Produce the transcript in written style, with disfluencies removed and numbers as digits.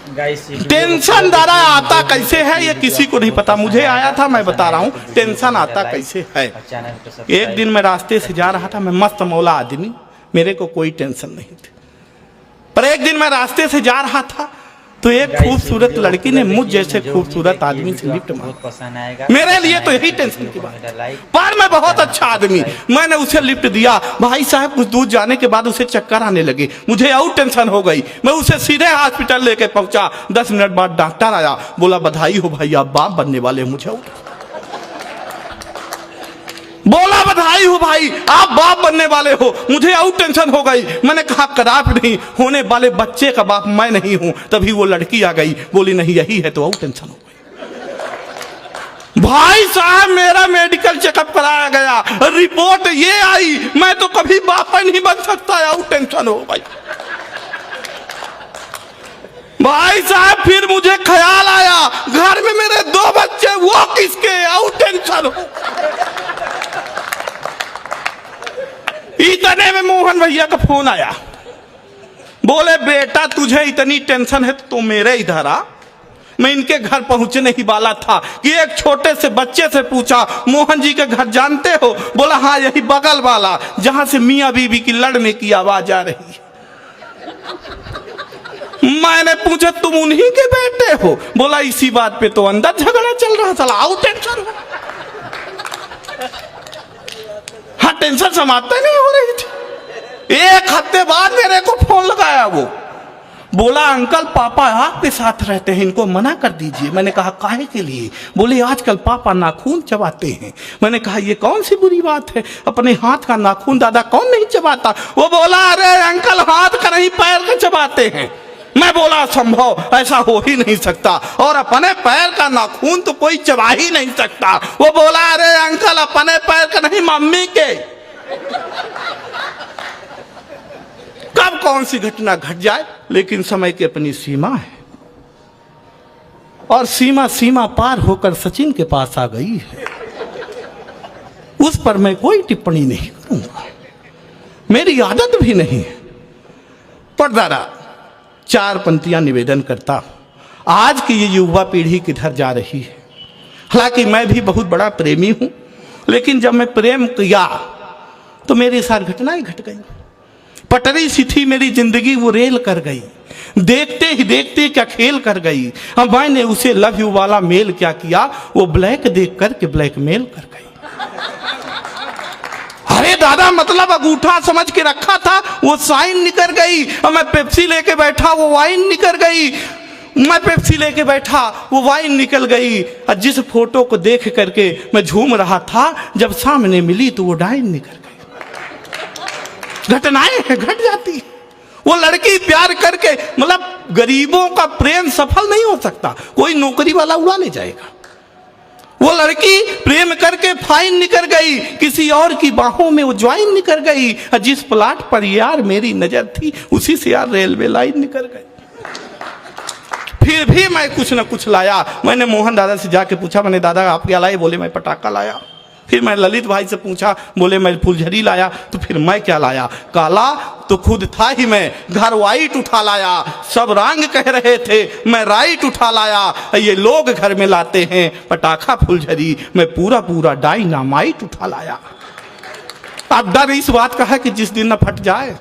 Tension दादा आता कैसे है ये किसी को नहीं पता, मुझे आया था, मैं बता रहा हूँ टेंशन आता कैसे है। एक दिन मैं रास्ते से जा रहा था, मैं मस्त मौला आदमी, मेरे को कोई टेंशन नहीं थी, पर एक दिन मैं रास्ते से जा रहा था तो एक खूबसूरत लड़की ने मुझ जैसे खूबसूरत आदमी से लिफ्ट मांगा। मेरे लिए तो यही टेंशन की बात है, पर मैं बहुत अच्छा आदमी, मैंने उसे लिफ्ट दिया। भाई साहब कुछ दूर जाने के बाद उसे चक्कर आने लगे, मुझे और टेंशन हो गई, मैं उसे सीधे हॉस्पिटल लेके पहुंचा। 10 मिनट बाद डॉक्टर आया, बोला बधाई हो भाई आप बाप बनने वाले। मुझे बोला बधाई हो भाई आप बाप बनने वाले हो, मुझे और टेंशन हो गई। मैंने कहा खराब नहीं, होने वाले बच्चे का बाप मैं नहीं हूं। तभी वो लड़की आ गई, बोली नहीं यही है, तो और टेंशन हो गई। भाई साहब मेरा मेडिकल चेकअप कराया गया, रिपोर्ट ये आई मैं तो कभी बाप नहीं बन सकता, और टेंशन हो गई। भाई साहब फिर मुझे ख्याल आया घर में मेरे 2 बच्चे, वो किसके, और टेंशन हो। इतने में मोहन भैया का फोन आया, बोले बेटा तुझे इतनी टेंशन है तो मेरे इधर आ। मैं इनके घर पहुंचने ही वाला था कि एक छोटे से बच्चे से पूछा मोहन जी के घर जानते हो? बोला हाँ यही बगल वाला, जहां से मियां बीबी की लड़ने की आवाज आ रही है। मैंने पूछा तुम उन्हीं के बेटे हो? बोला इसी बात पे तो अंदर झगड़ा चल रहा था, आओ टेंशन हो। हाँ टेंशन समाप्त नहीं हो रही थी। 1 हफ्ते बाद मेरे को फोन लगाया, वो बोला अंकल पापा आपके साथ रहते हैं, इनको मना कर दीजिए। मैंने कहा काहे के लिए? बोले आजकल पापा नाखून चबाते हैं। मैंने कहा ये कौन सी बुरी बात है, अपने हाथ का नाखून दादा कौन नहीं चबाता? वो बोला अरे अंकल हाथ का नहीं पैर का चबाते हैं। मैं बोला संभव ऐसा हो ही नहीं सकता, और अपने पैर का नाखून तो कोई चबा ही नहीं सकता। वो बोला अरे अंकल अपने पैर का नहीं मम्मी के। कब कौन सी घटना घट जाए, लेकिन समय की अपनी सीमा है, और सीमा पार होकर सचिन के पास आ गई है। उस पर मैं कोई टिप्पणी नहीं करूंगा, मेरी आदत भी नहीं है। पर दादा 4 पंक्तियां निवेदन करता, आज की ये युवा पीढ़ी किधर जा रही है। हालांकि मैं भी बहुत बड़ा प्रेमी हूं, लेकिन जब मैं प्रेम किया तो मेरे साथ घटनाएं घट गई। पटरी सी थी मेरी जिंदगी, वो रेल कर गई, देखते ही देखते क्या खेल कर गई। अब मैंने उसे लव यू वाला मेल क्या किया, वो ब्लैक देख करके ब्लैकमेल कर गई। अरे दादा मतलब अंगूठा समझ के रखा था, वो साइन निकल गई। और मैं पेप्सी लेके बैठा, वो वाइन निकल गई। मैं पेप्सी लेके बैठा, वो वाइन निकल गई। और जिस फोटो को देख करके मैं झूम रहा था, जब सामने मिली तो वो डाइन निकल गई। घटनाएं घट जाती। वो लड़की प्यार करके, मतलब गरीबों का प्रेम सफल नहीं हो सकता, कोई नौकरी वाला उड़ा ले जाएगा। वो लड़की प्रेम करके फाइन निकल गई, किसी और की बाहों में वो ज्वाइन निकल गई। जिस प्लाट पर यार मेरी नजर थी, उसी से यार रेलवे लाइन निकल गई। फिर भी मैं कुछ न कुछ लाया। मैंने मोहन दादा से जाके पूछा, मैंने दादा आप क्या लाए? बोले मैं पटाखा लाया। फिर मैं ललित भाई से पूछा, बोले मैं फुलझड़ी लाया। तो फिर मैं क्या लाया? काला तो खुद था ही मैं, घर वाइट उठा लाया। सब रंग कह रहे थे, मैं राइट उठा लाया। ये लोग घर में लाते हैं पटाखा फुलझड़ी, मैं पूरा डायनामाइट उठा लाया। अब डर इस बात का है कि जिस दिन न फट जाए।